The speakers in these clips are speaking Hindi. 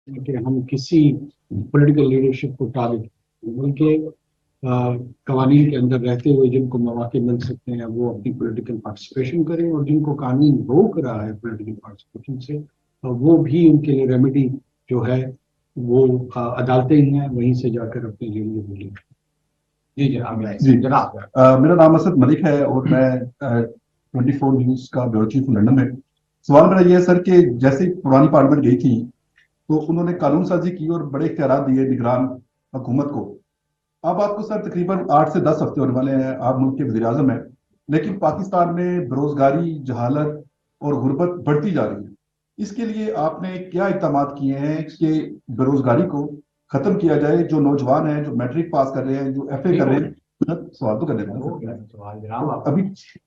कि हम किसी पॉलिटिकल लीडरशिप को टारगेट, बल्कि कवानीन के अंदर रहते हुए जिनको मौके मिल सकते हैं वो अपनी पॉलिटिकल पार्टिसिपेशन करें, और जिनको कानून रोक रहा है पॉलिटिकल पार्टिसिपेशन से वो भी उनके लिए रेमेडी जो है वो अदालतें ही हैं, वहीं से जाकर अपने जेल में बोलें। जी जनाब, मेरा नाम असद मलिक है और मैं 24 न्यूज का ब्यूरो चीफ लंदन में। सवाल मेरा ये है सर कि जैसे पुरानी पार्लियामेंट गई थी तो उन्होंने कानून साजी की और बड़े इख्तियार दिए निगरान हुकूमत को। अब आपको सर तकरीबन 8 से 10 हफ्ते होने वाले हैं, आप मुल्क के वज़ीर-ए-आज़म हैं, लेकिन पाकिस्तान में बेरोजगारी, जहालत और गुर्बत बढ़ती जा रही है। इसके लिए आपने क्या इक़दाम किए हैं कि बेरोजगारी को खत्म किया जाए? जो नौजवान हैं, जो मैट्रिक पास कर रहे हैं, जो FA कर रहे हैं, सवाल तो कर लेना अभी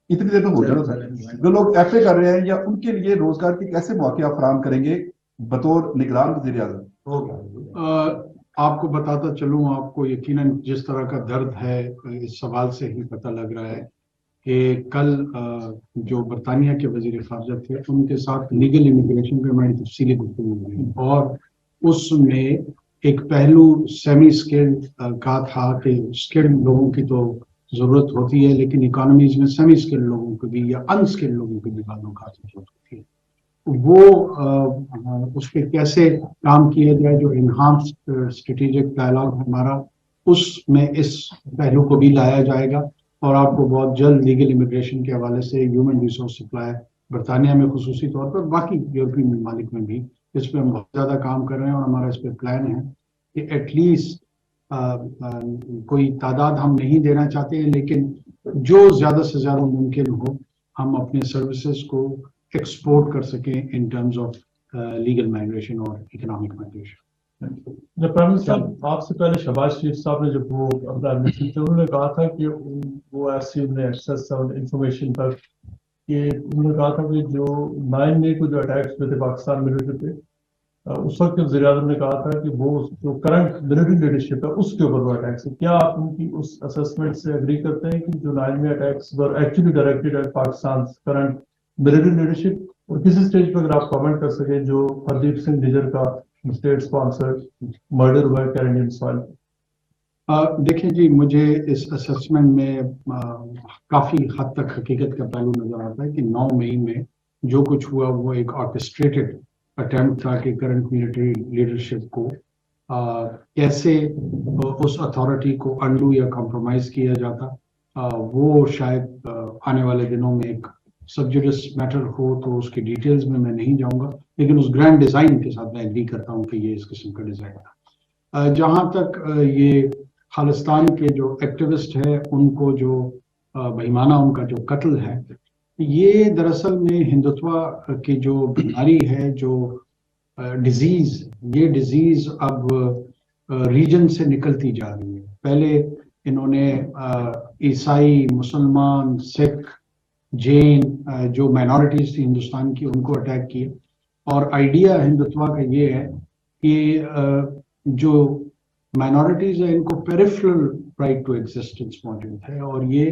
इतनी देर तो हो जाना सर। जो लोग FA कर रहे हैं या उनके लिए रोजगार के कैसे मौके आप फराहम करेंगे बतौर निगरान वज़ीर-ए-आज़म? आपको बताता चलूं, आपको यकीनन जिस तरह का दर्द है इस सवाल से ही पता लग रहा है कि कल जो बरतानिया के वजीर खारजा थे उनके साथ लीगल इमिग्रेशन पे हमारी तफसीली गुफ्तगू हुई, और उसमें एक पहलू सेमी स्किल्ड का था कि स्किल्ड लोगों की तो जरूरत होती है, लेकिन इकोनॉमीज में सेमी स्किल्ड लोगों की भी या अनस्किल्ड लोगों की भी बातों का जरूरत होती है। वो उस पर कैसे काम किया जाए, जो इन्हांस्ड स्ट्रेटेजिक डायलॉग हमारा, उसमें इस पहलू को भी लाया जाएगा। और आपको बहुत जल्द लीगल इमिग्रेशन के हवाले से ह्यूमन रिसोर्स सप्लाई बरतानिया में खुसूसी तौर पर, बाकी यूरोपीय ममालिक में भी इस पर हम बहुत ज़्यादा काम कर रहे हैं, और हमारा इस पर प्लान है कि एटलीस्ट कोई तादाद हम नहीं देना चाहते हैं, लेकिन जो ज़्यादा से ज़्यादा मुमकिन हो हम अपने सर्विसेज को एक्सपोर्ट कर सकें in terms of legal migration और इकोनॉमिक माइग्रेशन। जब प्राइम मिनिस्टर आपसे पहले शहबाज शरीफ साहब ने जब वो अपना एडमिशन थे, उन्होंने कहा था कि वो ऐसी उन्हें एक्सेस इंफॉर्मेशन तक कि उन्होंने कहा था कि जो 9 मई को जो अटैक्स हुए थे पाकिस्तान मिलिट्री पे, उस वक्त वज़ीर-ए-आज़म ने कहा था कि वो जो करंट मिलिट्री लीडरशिप है उसके ऊपर वो अटैक्स है। क्या आप उनकी उस असेसमेंट से एग्री करते हैं कि जो 9 मई attacks were actually directed at Pakistan current military leadership? और किसी स्टेज पर अगर आप कमेंट कर सके जो हरदीप सिंह निज्जर का स्टेट स्पॉन्सर्ड मर्डर हुआ है कैनेडियन सॉइल? देखिए जी, मुझे इस असेसमेंट में काफ़ी हद तक हकीकत का पहलू नज़र आता है कि 9 मई में जो कुछ हुआ वो एक ऑर्केस्ट्रेटेड अटेम्प्ट था कि करंट मिलिट्री लीडरशिप को कैसे उस अथॉरिटी को अंडू या कॉम्प्रोमाइज़ किया जाता। वो शायद आने वाले दिनों में एक सब्जुडिस मैटर हो, तो उसकी डिटेल्स में मैं नहीं जाऊंगा, लेकिन उस ग्रैंड डिज़ाइन के साथ मैं एग्री करता हूँ कि ये इस किस्म का डिज़ाइन था। जहाँ तक ये खालिस्तान के जो एक्टिविस्ट है उनको जो बेईमाना उनका जो कत्ल है, ये दरअसल में हिंदुत्व की जो बीमारी है, जो डिजीज, ये डिजीज अब रीजन से निकलती जा रही है। पहले इन्होंने ईसाई, मुसलमान, सिख, जैन, जो माइनॉरिटीज थी हिंदुस्तान की, उनको अटैक किया। और आइडिया हिंदुत्व का ये है कि जो माइनॉरिटीज है इनको पेरिफेरल राइट टू एग्जिस्टेंस मौजूद है, और ये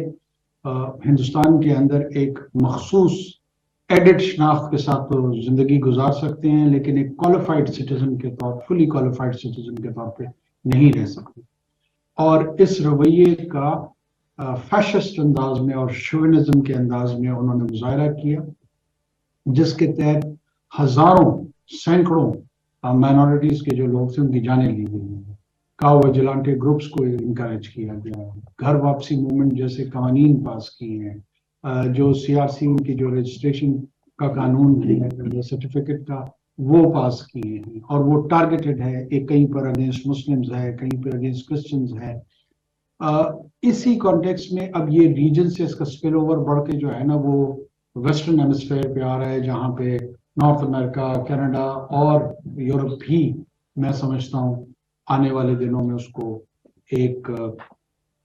हिंदुस्तान के अंदर एक मखसूस एडिट शनाख्त के साथ तो जिंदगी गुजार सकते हैं, लेकिन एक क्वालिफाइड सिटीजन के तौर, फुली क्वालिफाइड सिटीजन के तौर पे नहीं रह सकते। और इस रवैये का फैशिस्ट अंदाज में और शोविनिज्म के अंदाज में उन्होंने मुजाहरा किया, जिसके तहत हजारों, सैकड़ों माइनॉरिटीज के जो लोग थे उनकी जानें ली गई। काओ विजिलेंटे ग्रुप्स को इनकरेज किया गया, घर वापसी मूवमेंट जैसे कानून पास किए हैं, जो CRC की जो रजिस्ट्रेशन का कानून है, सर्टिफिकेट का, वो पास किए हैं। और वो टारगेटेड है, एक कहीं पर अगेंस्ट मुस्लिम्स है, कहीं पर अगेंस्ट क्रिश्चियंस है। इसी कॉन्टेक्स्ट में अब ये रीजन से इसका स्पिल ओवर बढ़ के जो है ना वो वेस्टर्न हेमिस्फीयर पे आ रहा है, जहाँ पे नॉर्थ अमेरिका, कनाडा और यूरोप भी, मैं समझता हूँ आने वाले दिनों में उसको एक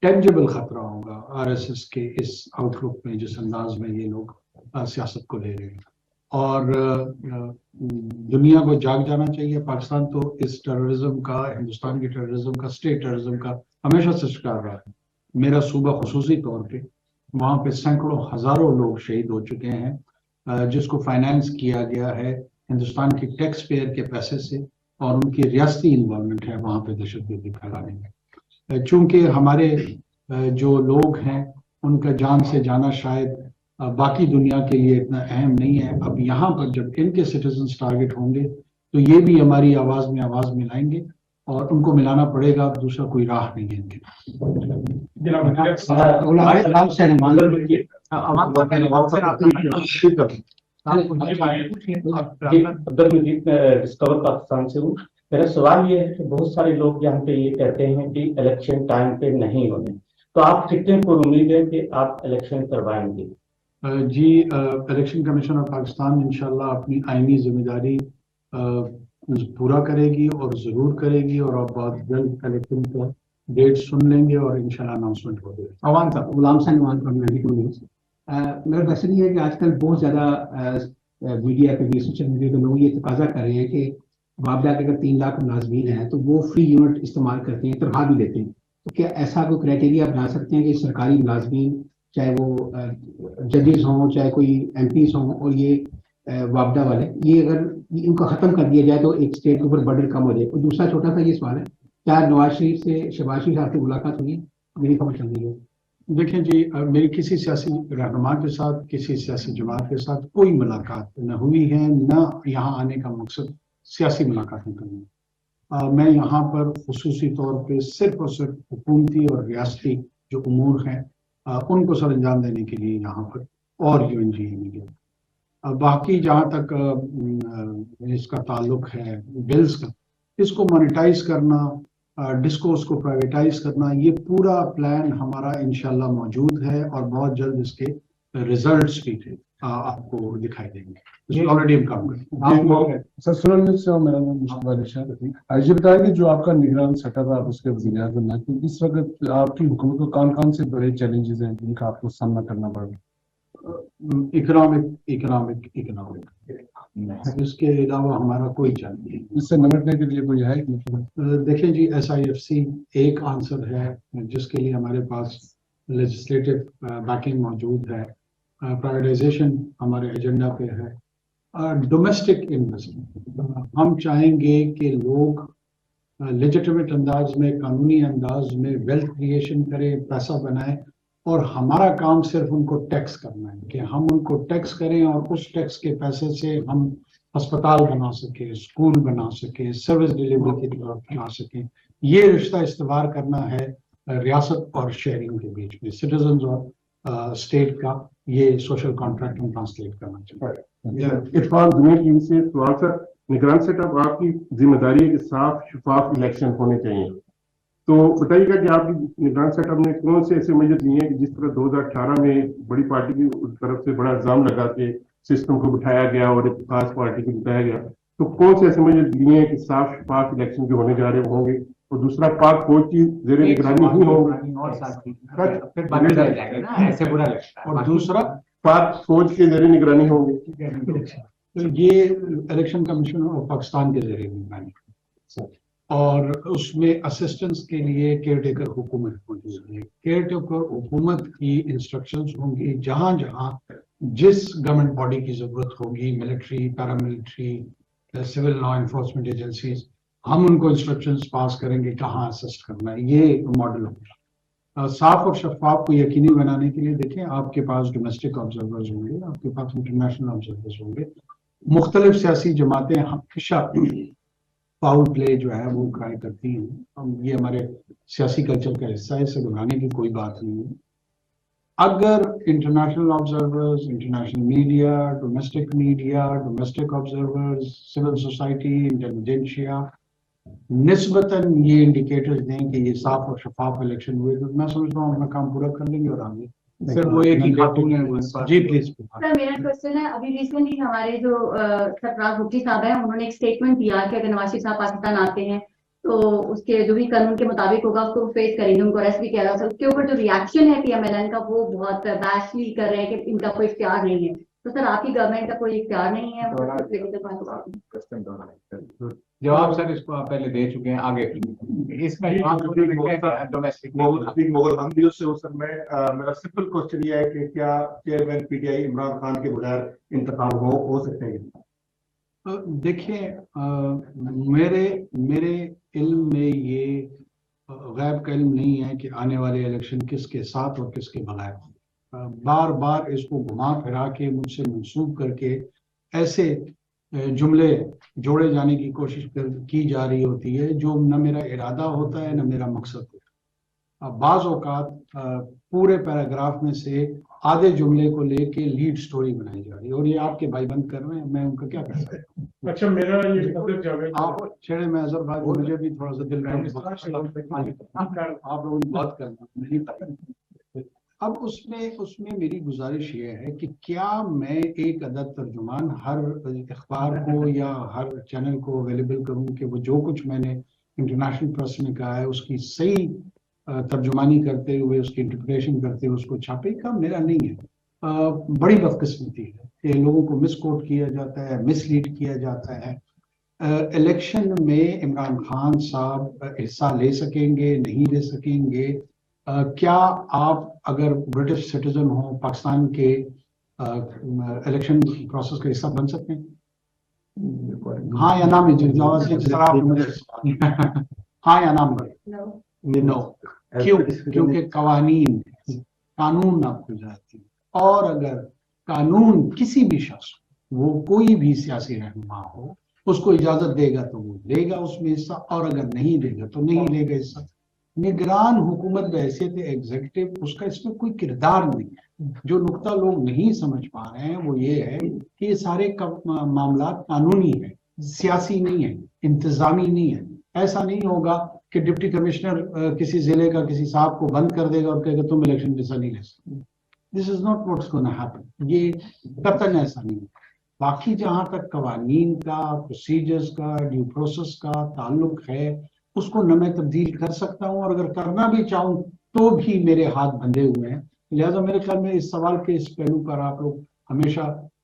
टेंजिबल खतरा होगा RSS के इस आउटलुक में, जिस अंदाज में ये लोग सियासत को ले रहे हैं। और दुनिया को जाग जाना चाहिए। पाकिस्तान तो इस टेररिज्म का, हिंदुस्तान के टेररिज्म का, स्टेट टेररिज्म का हमेशा से शिकार रहा है। मेरा सूबा खुसूसी तौर पे, वहाँ पे सैकड़ों हजारों लोग शहीद हो चुके हैं, जिसको फाइनेंस किया गया है हिंदुस्तान की टैक्स पेयर के पैसे से, और उनकी रियासती इन्वॉल्वमेंट है वहाँ पे दहशतगर्दी फैलाने में। चूंकि हमारे जो लोग हैं उनका जान से जाना शायद बाकी दुनिया के लिए इतना अहम नहीं है। अब यहाँ पर जब इनके सिटीजन्स टारगेट होंगे तो ये भी हमारी आवाज़ में आवाज़ मिलाएंगे और उनको मिलाना पड़ेगा, दूसरा कोई राह नहीं है इनके। डिस्कवर पाकिस्तान से हूँ। मेरा सवाल ये है कि बहुत सारे लोग यहाँ पे ये कहते हैं कि इलेक्शन टाइम पे नहीं होने, तो आप कितने को उम्मीद है कि आप इलेक्शन करवाएंगे? जी, इलेक्शन कमीशन ऑफ पाकिस्तान इंशाल्लाह अपनी आईनी जिम्मेदारी पूरा करेगी और ज़रूर करेगी, और आप बहुत जल्द इलेक्शन का डेट सुन लेंगे और इंशाल्लाह अनाउंसमेंट हो जाएगी। अवान साहब, गुलाम साहब अवान फ्रॉम 92 न्यूज़। मेरा क्वेश्चन ये है कि आजकल बहुत ज़्यादा मीडिया पे भी, सोशल मीडिया पे लोग ये तकाजा कर रहे हैं कि वापडा के अगर 3 लाख मुलाजमीन हैं तो वो फ्री यूनिट इस्तेमाल करते हैं, तनख्वाह भी लेते हैं। तो क्या ऐसा कोई क्राइटेरिया बना सकते हैं कि सरकारी मुलाजमीन, चाहे वो जजेस हों, चाहे कोई MPs हों, और ये वापडा वाले, ये अगर इनको ख़त्म कर दिया जाए तो एक स्टेट के ऊपर बर्डन कम हो जाए? और दूसरा छोटा सा ये सवाल है, क्या नवाज शरीफ से, शहबाज शरीफ साहब से मुलाकात हुई? मेरी खबर चल रही है। देखिए जी, मेरी किसी सियासी रहनुमा के साथ, किसी सियासी जमात के साथ कोई मुलाकात न हुई है, न यहाँ आने का मकसद सियासी मुलाकातें करना। मैं यहाँ पर खुसूसी तौर पे सिर्फ और सिर्फ हुकूमती और रियासती जो उमूर हैं उनको सर अंजाम देने के लिए यहाँ पर, और UNGA मीडिया। बाकी जहाँ तक इसका ताल्लुक है बिल्स का, इसको मोनेटाइज करना, डिस्कोर्स को प्राइवेटाइज करना, ये पूरा प्लान हमारा इंशाल्लाह मौजूद है और बहुत जल्द इसके रिजल्ट्स भी आपको दिखाई देंगे। ऑलरेडी हम काम कर सर सुरन से मेरा नाम मुश्ताक अली। ये बताया कि जो आपका निगरान सेटअप है, आप उसके वज़ीर आज़म हैं, तो इस वक्त आपकी हुकूमत को कौन कौन से बड़े चैलेंजेस हैं जिनका आपको सामना करना पड़ रहा है? इकोनॉमिक इसके अलावा हमारा कोई चैलेंज नहीं। इससे निपटने के लिए कोई है कि? देखिए जी, SIFC एक आंसर है जिसके लिए हमारे पास लेजिस्लेटिव बैकिंग मौजूद है। प्राइवेटाइजेशन हमारे एजेंडा पे है। डोमेस्टिक इन्वेस्टमेंट हम चाहेंगे कि लोग लेजिटिमेट अंदाज में, कानूनी अंदाज में वेल्थ क्रिएशन करें, पैसा बनाएं, और हमारा काम सिर्फ उनको टैक्स करना है कि हम उनको टैक्स करें और उस टैक्स के पैसे से हम अस्पताल बना सके, स्कूल बना सके, सर्विस डिलीवरी की तरफ जा सके। ये रिश्ता इस्तेवार करना है रियासत और शेयरिंग के बीच में, सिटीजन्स और स्टेट का ये सोशल कॉन्ट्रैक्ट हम ट्रांसलेट करना चाहिए। इरफान दुनिया टीवी से सवाल सर, निगरान सेटअप आपकी जिम्मेदारी है कि साफ शफाफ इलेक्शन होने चाहिए, तो बताइएगा कि आपकी निगरान सेटअप ने कौन से ऐसे मेजर लिए हैं कि जिस तरह 2018 में बड़ी पार्टी की तरफ से बड़ा इल्जाम लगा के सिस्टम को बिठाया गया और एक खास पार्टी को जिताया गया, तो कौन से ऐसे मेजर लिए हैं कि साफ शफाफ इलेक्शन जो होने जा रहे होंगे? और दूसरा, पाक फौज की जेर निगरानी ही होगी, और दूसरा पाक फौज के जेर निगरानी होंगे। तो ये इलेक्शन कमीशन ऑफ पाकिस्तान के जरिए निगरानी, और उसमें असिस्टेंस के लिए केयर टेकर हुकूमत मौजूद है। केयर टेकर हुकूमत की इंस्ट्रक्शंस होंगी जहां जहां जिस गवर्नमेंट बॉडी की जरूरत होगी, military, paramilitary, civil law enforcement agencies, हम उनको इंस्ट्रक्शंस पास करेंगे कहाँ असिस्ट करना है। ये मॉडल होगा। साफ और शफाफ को यकीनी बनाने के लिए देखें, आपके पास डोमेस्टिक ऑब्जर्वर्स होंगे, आपके पास इंटरनेशनल ऑब्जर्वर्स होंगे। मुख्तलिफ सियासी जमातें हमेशा फाउल प्ले जो है वो ट्राई करती हैं। ये हमारे सियासी कल्चर का हिस्सा है, इसे घबराने की कोई बात नहीं है। अगर international observers, international media, domestic observers, civil society, intelligentsia निस्बतन ये इंडिकेटर्स दें कि ये साफ और शफाफ इलेक्शन हुए, तो मैं समझता हूँ अपना काम पूरा कर लेंगे और आगे। सर वो एक ही खातून है। जी प्लीज। सर मेरा क्वेश्चन है, अभी रिसेंटली हमारे जो सरफराज भुट्टी साहब हैं, उन्होंने एक स्टेटमेंट दिया कि अगर नवाज शरीफ साहब पाकिस्तान आते हैं तो उसके जो भी कानून के मुताबिक होगा उसको फेस करेंगे, उनको अरेस्ट भी किया जा। उसके ऊपर जो रिएक्शन है PMLN का, वो बहुत बैशली कर रहे हैं कि इनका कोई इख्तियार नहीं है। तो सर आपकी गवर्नमेंट का कोई इख्तियार नहीं है? जवाब सर इसको आप पहले दे चुके हैं, आगे इसमें मुगल हम भी उससे सर मेरा सिंपल क्वेश्चन ये है कि क्या चेयरमैन PTI इमरान खान के बगैर इंतखाब हो सकते हैं? देखिए, मेरे मेरे इल्म में ये गैब का इल्म नहीं है कि आने वाले इलेक्शन किसके साथ और किसके बगैर। बार बार इसको घुमा फिरा के मुझसे मंसूब करके ऐसे जुमले जोड़े जाने की कोशिश की जा रही होती है जो न मेरा इरादा होता है न मेरा मकसद होता है। बाज़ औक़ात पूरे पैराग्राफ में से आधे जुमले को लेके लीड स्टोरी बनाई जा रही है और ये आपके भाई बंद कर रहे हैं, मैं उनका क्या कर सकता हूँ। अच्छा, मेरा ये जावेद आप छेड़े में अजहर भाई, मुझे भी थोड़ा सा दिल में आप लोगों ने बात करना नहीं पता। अब उसमें मेरी गुजारिश ये है कि क्या मैं एक अदद तर्जुमान हर अखबार को या हर चैनल को अवेलेबल करूं कि वो जो कुछ मैंने इंटरनेशनल प्रेस में कहा है उसकी सही तर्जुमानी करते हुए, उसकी इंटरप्रिटेशन करते हुए उसको छापे। का मेरा नहीं है। बड़ी बदकिस्मती है कि लोगों को मिसकोट किया जाता है, मिसलीड किया जाता है। इलेक्शन में इमरान खान साहब हिस्सा ले सकेंगे, नहीं ले सकेंगे? क्या आप अगर ब्रिटिश सिटीजन हो, पाकिस्तान के इलेक्शन प्रोसेस का हिस्सा बन सकते हैं? हाँ या ना में हाँ या ना में नो। क्यों? क्योंकि कानून आपको जाती है, और अगर कानून किसी भी शख्स, वो कोई भी सियासी रहनुमा हो, उसको इजाजत देगा तो वो लेगा उसमें हिस्सा, और अगर नहीं देगा तो नहीं लेगा हिस्सा। निगरान हुकूमत बहैसियत एग्जीक्यूटिव, उसका इसमें कोई किरदार नहीं है। जो नुक्ता लोग नहीं समझ पा रहे हैं वो ये है कि ये सारे मामला कानूनी है, सियासी नहीं है, इंतजामी नहीं है। ऐसा नहीं होगा कि डिप्टी कमिश्नर किसी जिले का किसी साहब को बंद कर देगा और कहेगा तुम इलेक्शन हिस्सा नहीं ले सकते। This is not what's gonna happen. ये कतन ऐसा नहीं है। बाकी जहां तक कवानीन का, प्रोसीजर्स का, ड्यू प्रोसेस का ताल्लुक है, उसको न मैं तब्दील कर सकता हूं, और अगर करना भी चाहूं तो भी मेरे हाथ बंधे हुए हैं। लिहाजा मेरे ख्याल में इस सवाल के इस पहलू पर आप लोग हमेशा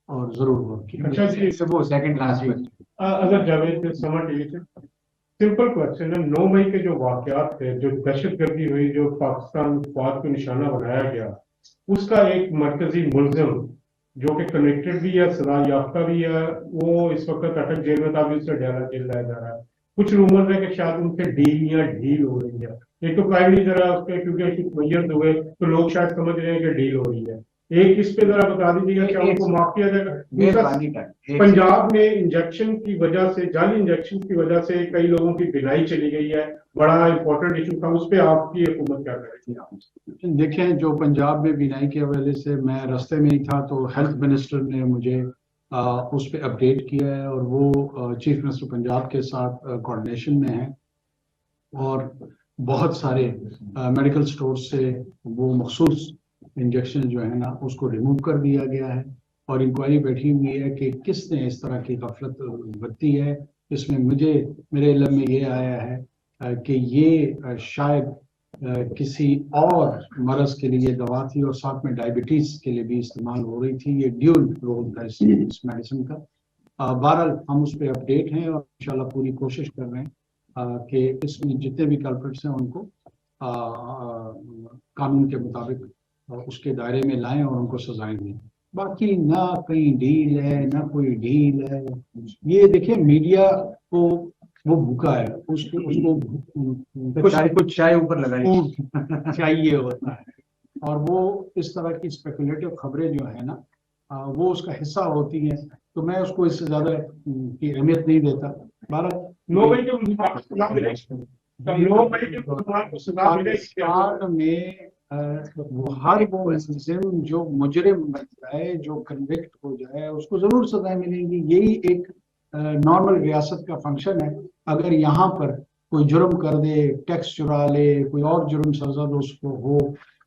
और जरूर गौर कीजिए। अच्छा जी, वो सेकंड लास्ट में अगर जावेद समझ सिंपल क्वेश्चन है। 9 मई के जो वाकयात थे, जो दहशतगर्दी हुई, जो पाकिस्तान फौज को निशाना बनाया गया, उसका एक मरकजी मुलजिम जो कि कनेक्टेड भी है, सजा याफ्ता भी है, वो इस वक्त अटक जेल में था, भी उससे डेरा जेल लाया जा रहा है। कुछ रूमर है कि शायद उनसे डील या ढील हो रही है। एक तो प्राइम मिनिस्टर है उसके, क्योंकि कुछ मैयत हुए तो लोग शायद समझ रहे हैं कि डील हो रही है। एक इस पे जरा बता दीजिएगा क्या उनको माफ किया जाएगा? पंजाब में इंजेक्शन की वजह से, जाली इंजेक्शन की वजह से कई लोगों की बिनाई चली गई है, बड़ा इंपॉर्टेंट इशू था, उस पर आपकी हुकूमत क्या करेगी? देखें, जो पंजाब में बिनाई के हवाले से मैं रास्ते में ही था तो हेल्थ मिनिस्टर ने मुझे उस पर अपडेट किया है, और वो चीफ मिनिस्टर पंजाब के साथ कोऑर्डिनेशन में है, और बहुत सारे मेडिकल स्टोर से वो मखसूस इंजेक्शन जो है ना उसको रिमूव कर दिया गया है, और इंक्वायरी बैठी हुई है कि किसने इस तरह की गफलत बरती है। इसमें मेरे इल्म में ये आया है कि ये शायद किसी और मरज के लिए दवा थी, और साथ में डायबिटीज के लिए भी इस्तेमाल हो रही थी। ये ड्यूल रोल था इस मेडिसिन का। बहरहाल हम उस पर अपडेट हैं और इंशाल्लाह पूरी कोशिश कर रहे हैं कि इसमें जितने भी कल्प्रिट्स हैं उनको कानून के मुताबिक उसके दायरे में लाएं और उनको सजाएं दें। बाकी ना कहीं डील है ना कोई डील है। ये देखिए, मीडिया को वो भूखा है, उसको कुछ चाय ऊपर लगाई चाहिए होता है, और वो इस तरह की स्पेकुलेटिव खबरें जो है ना वो उसका हिस्सा होती हैं, तो मैं उसको इससे ज्यादा की अहमियत नहीं देता। पाकिस्तान में हर वो मुल्जिम जो मुजरिम बन जाए, जो कन्विक्ट हो जाए, उसको जरूर सजाएं मिलेंगी। यही एक नॉर्मल रियासत का फंक्शन है। अगर यहाँ पर कोई जुर्म कर दे, टैक्स चुरा ले, कोई और जुर्म सरजद उसको हो,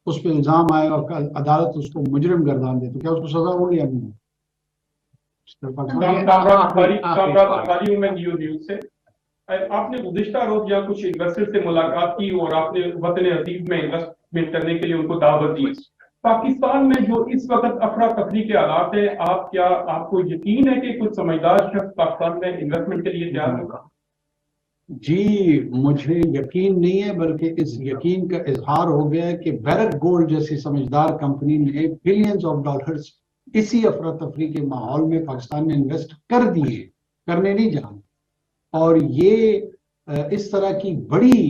उस पर इल्जाम आए और अदालत उसको मुजरिम गर्दान दे, तो क्या उसको सजा होगी या नहीं? आपने गुज़िश्ता रोज या कुछ इन्वेस्टर से मुलाकात की और आपने वतन अजीज में इन्वेस्टमेंट करने के लिए उनको दावत दी। पाकिस्तान में जो इस वक्त अफरा तफरी के हालात है, आपको यकीन है कि कुछ समझदार शख्स पाकिस्तान में इन्वेस्टमेंट के लिए तैयार होगा? जी, मुझे यकीन नहीं है, बल्कि इस यकीन का इजहार हो गया है कि बैरक गोल्ड जैसी समझदार कंपनी ने बिलियंस ऑफ डॉलर्स इसी अफरा तफरी के माहौल में पाकिस्तान में इन्वेस्ट कर दिए। करने नहीं जा रहे। और ये इस तरह की बड़ी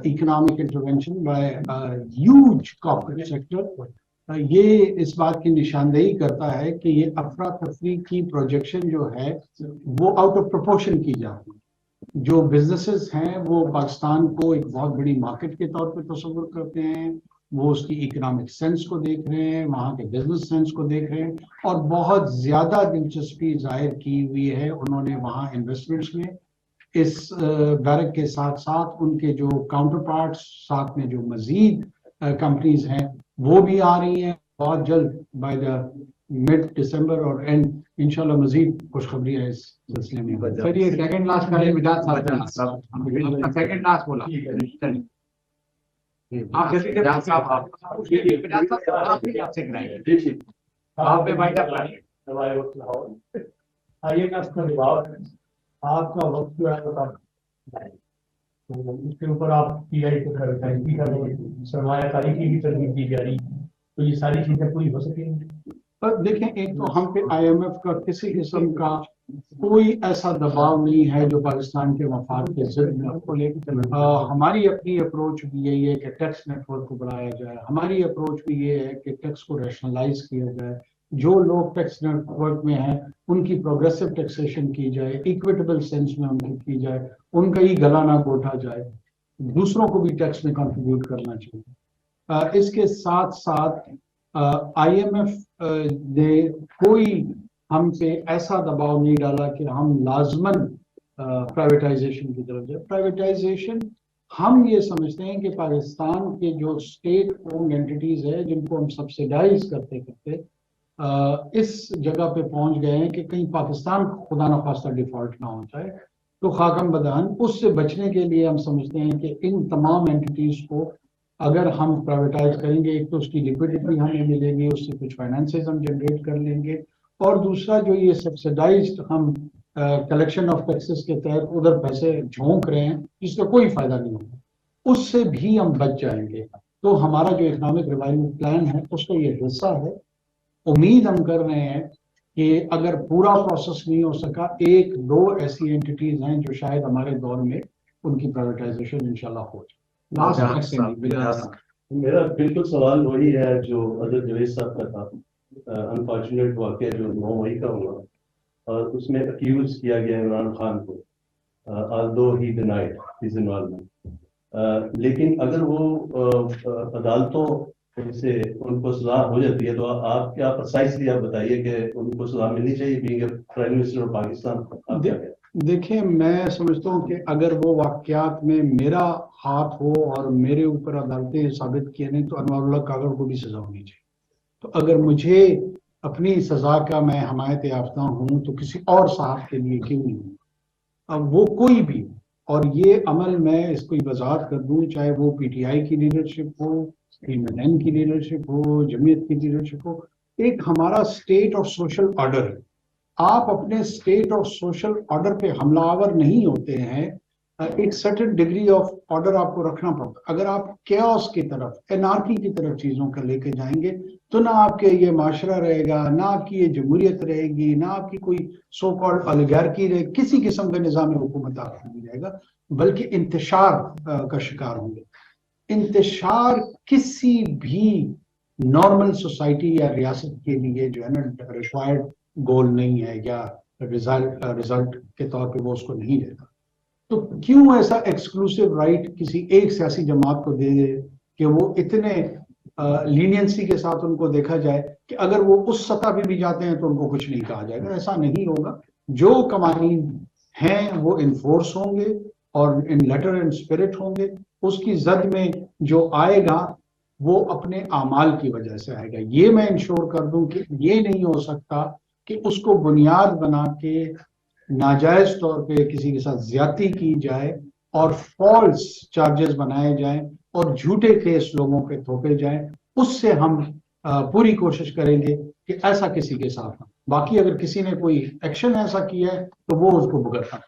economic intervention bye huge corporate sector ये इस बात की निशानदेही करता है कि ये अफरा तफरी की प्रोजेक्शन जो है वो आउट ऑफ प्रोपोर्शन की जाती है। जो बिजनेसेस हैं वो पाकिस्तान को एक बहुत बड़ी मार्केट के तौर पे तस्वुर करते हैं, वो उसकी इकोनॉमिक सेंस को देख रहे हैं, वहाँ के बिजनेस सेंस को देख रहे हैं और बहुत ज्यादा दिलचस्पी जाहिर की हुई है उन्होंने वहाँ इन्वेस्टमेंट्स में। इस बैरक के साथ साथ उनके जो काउंटर पार्ट्स साथ में जो मजीद कंपनीज हैं वो भी आ रही हैं बहुत जल्द, बाय द मिड दिसंबर और एंड इंशाल्लाह मजीद खुशखबरी है इस सिलसिले में। सर ये सेकंड लास्ट का विदात साहब सेकंड लास्ट बोला आप जैसे आप पे भाई आपका वक्त जो है तो उसके ऊपर आप पीआई को की करें, सरमायाकारी की भी तरकीब की जा रही है, तो ये सारी चीजें पूरी हो सकेंगी। पर देखें, एक तो हम पे आईएमएफ का किसी किस्म का कोई ऐसा दबाव नहीं है जो पाकिस्तान के मफाद के जिद में आपको लेकर हमारी अपनी अप्रोच भी यही है कि टैक्स नेटवर्क को बढ़ाया जाए। हमारी अप्रोच भी ये है कि टैक्स को रैशनलाइज किया जाए, जो लोग टैक्स नेटवर्क में हैं उनकी प्रोग्रेसिव टैक्सेशन की जाए, इक्विटेबल सेंस में उनकी की जाए, उनका ही गला ना घोटा जाए, दूसरों को भी टैक्स में कंट्रीब्यूट करना चाहिए। इसके साथ साथ आईएमएफ ने कोई हम पे ऐसा दबाव नहीं डाला कि हम लाजमन प्राइवेटाइजेशन की तरफ जाए। प्राइवेटाइजेशन हम ये समझते हैं कि पाकिस्तान के जो स्टेट ओन्ड एंटिटीज है जिनको हम सब्सिडाइज करते करते इस जगह पे पहुंच गए हैं कि कहीं पाकिस्तान खुदा न खास्ता डिफॉल्ट ना हो जाए, तो खाकम बदहान उससे बचने के लिए हम समझते हैं कि इन तमाम एंटिटीज को अगर हम प्राइवेटाइज करेंगे, एक तो उसकी लिक्विडिटी हमें मिलेगी, उससे कुछ फाइनेंसेस हम जनरेट कर लेंगे, और दूसरा जो ये सब्सिडाइज्ड हम कलेक्शन ऑफ टैक्सेस के तहत उधर पैसे झोंक रहे हैं जिसका कोई फायदा नहीं होगा, उससे भी हम बच जाएंगे। तो हमारा जो इकोनॉमिक रिवाइवल प्लान है उसका ये हिस्सा है। उम्मीद हम कर रहे हैं कि अगर पूरा प्रोसेस नहीं हो सका, एक दो ऐसी एंटिटीज हैं जो शायद हमारे दौर में उनकी प्राइवेटाइजेशन इंशाल्लाह हो जाए। मेरा बिल्कुल सवाल वही है जो अदर जवेद साहब का था। अनफॉर्चुनेट वाक़या जो 9 मई का हुआ और उसमें अक्यूज किया गया इमरान खान को, although he denied his involvement, लेकिन अगर वो अदालतों से उनको सजा हो जाती है तो आप क्या प्रिसाइसली आप बताइए कि उनको सजा मिलनी चाहिए being prime minister of Pakistan? देखिए, मैं समझता हूँ कि अगर वो वाकयात में मेरा हाथ हो और मेरे ऊपर अदालतें साबित किए नहीं तो अनवारुल्लाह कागर को भी सजा होनी चाहिए। तो अगर मुझे अपनी सजा का मैं हमायत याफ्ता हूँ तो किसी और साहब के लिए क्यों नहीं हूँ? अब वो कोई भी, और ये अमल मैं इसको वजाहत कर दूँ, चाहे वो पीटीआई की लीडरशिप हो, एमएनएन की लीडरशिप हो, जमीयत की लीडरशिप हो, एक हमारा स्टेट ऑफ सोशल ऑर्डर है। आप अपने स्टेट ऑफ सोशल ऑर्डर पे हमलावर नहीं होते हैं, एक सर्टेन डिग्री ऑफ ऑर्डर आपको रखना पड़ता। अगर आप कैओस की तरफ, एनार्की की तरफ चीजों का लेके जाएंगे तो ना आपके ये माशरा रहेगा, ना आपकी ये जमहूरियत रहेगी, ना आपकी कोई सो कॉल्ड ओलिगार्की रहेगी, किसी किस्म का निज़ाम हुकूमत आपको नहीं रहेगा, बल्कि इंतशार का शिकार होंगे। इंतशार किसी भी नॉर्मल सोसाइटी या रियासत के लिए जो है ना रिक्वायर्ड गोल नहीं है, या रिजल्ट के तौर पे वो उसको नहीं देता। तो क्यों ऐसा एक्सक्लूसिव राइट किसी एक सियासी जमात को दे दे कि वो इतने लीनियंसी के साथ उनको देखा जाए कि अगर वो उस सतह पे भी जाते हैं तो उनको कुछ नहीं कहा जाएगा। ऐसा नहीं होगा। जो कवानीन हैं वो इन्फोर्स होंगे और इन लेटर एंड स्पिरिट होंगे। उसकी जद में जो आएगा वो अपने आमाल की वजह से आएगा। ये मैं इंश्योर कर दूं कि ये नहीं हो सकता कि उसको बुनियाद बना के नाजायज तौर पे किसी के साथ ज्यादती की जाए और फॉल्स चार्जेस बनाए जाएं और झूठे केस लोगों पे थोपे जाएं। उससे हम पूरी कोशिश करेंगे कि ऐसा किसी के साथ ना। बाकी अगर किसी ने कोई एक्शन ऐसा किया है तो वो उसको भुगतना